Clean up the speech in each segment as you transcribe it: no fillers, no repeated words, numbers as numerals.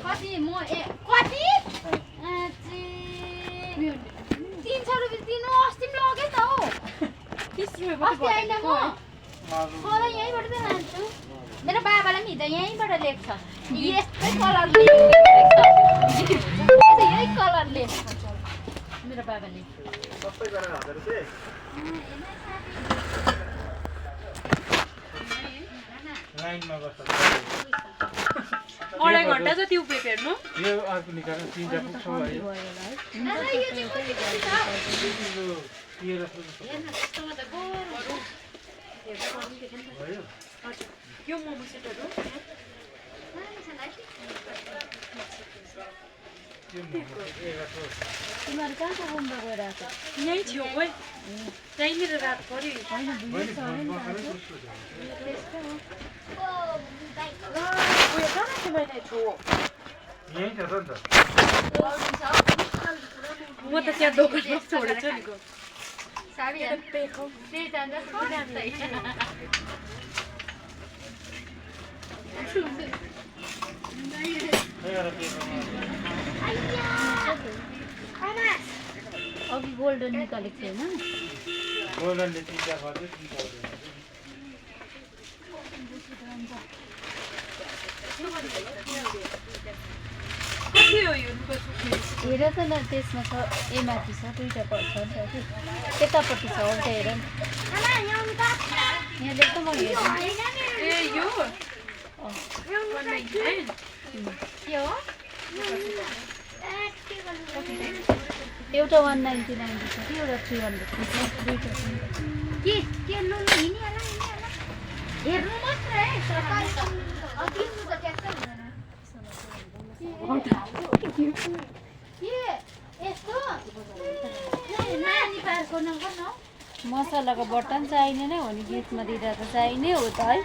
कति म कति 300 रुपैयाँ दिनु अस्ति पनि लगे त हो 30 रुपैयाँ अस्ति हैन म मलाई यहीँबाट त लान्छु मेरो बाबाले पनि हिजो यहीँबाट ल्याएको छ यस्तै कलरले यही कलरले मेरो बाबाले सबै गरेर 1000 रुपैयाँ लाइनमा बस्छ 2.5 घण्टा जति उभियो हेर्नु यो अर्को निकाल्नु तीनटा पुग्छ भयो यो मोमो सेटहरु तिमीहरु कहाँ घुम्न गइरहेछ यही थियो ओइ त्यहीँनिर रात पर्यो हैन उयो कहाँ थियो मैले छु यही छ त म त त्यहाँ दोकानमा छोडेछु नि गो साबी पेको त्यही जान्छ अघि गोल्डन निकालेको थियो हैन गोल्डनले चिन्ता गर्दै हेर त न त्यसमा छ ए माथि छ दुईटा छ नि त कि यतापट्टि छ उल्टा हेर न यहाँ देख्छ म हेर्छु ए यो के हो एउटा 199 छ कि एउटा 300 दुईटा के लुनु हिँडिहाल्ला हेर्नु मात्र है अघि त ट्याक्कै हुँदैन मसलाको बटन चाहिने नै हो नि गिफ्टमा दिँदा त चाहिने हो त है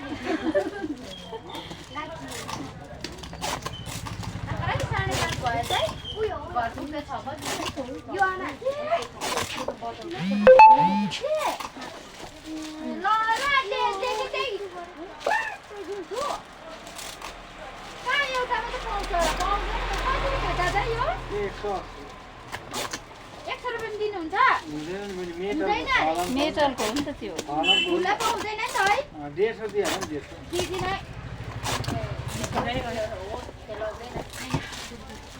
मेटलको हो नि त त्यो खुला पाउँदैन नि त है 150 दिहाल्नु नि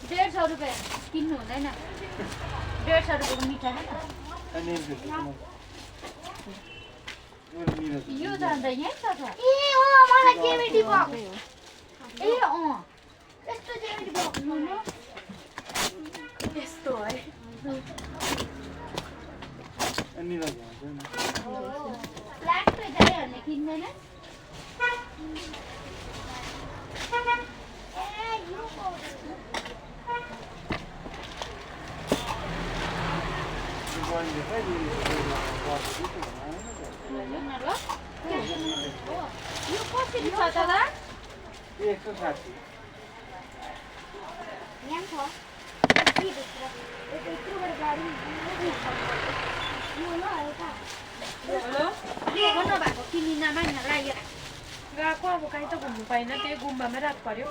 150 रुपैयाँ किन्नु हुँदैन 150 रुपैयाँको मिठाई यो जाँदा यही छ त ए हो मलाई जेमिटी बक्स ए यस्तो जेमिटी बक्स हो न यस्तो है अनि लाग्यो ब्ल्याक पे जाइहरुले किन्दैन ए यो कसरी छ दादा 160 यहाँ छ के देख्छ यत्रो बडे गाडी यो ल एउटा हेलो के गर्नु भएको किनिना मान्न लाग्यो गएको अब कहीँ त घुम्नु पाइन त्यही गुम्बामै रात पर्यो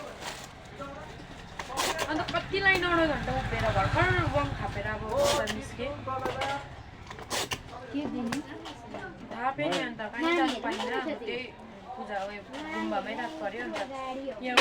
अन्त कति लाइन 2.5 घण्टा उभिएर भर्खर वङ थापेर अब निस्के के दिने थाहा पनि अन्त कहीँ जानु पाइन त्यही पूजा उयो गुम्बामै रात पर्यो अन्त यहाँ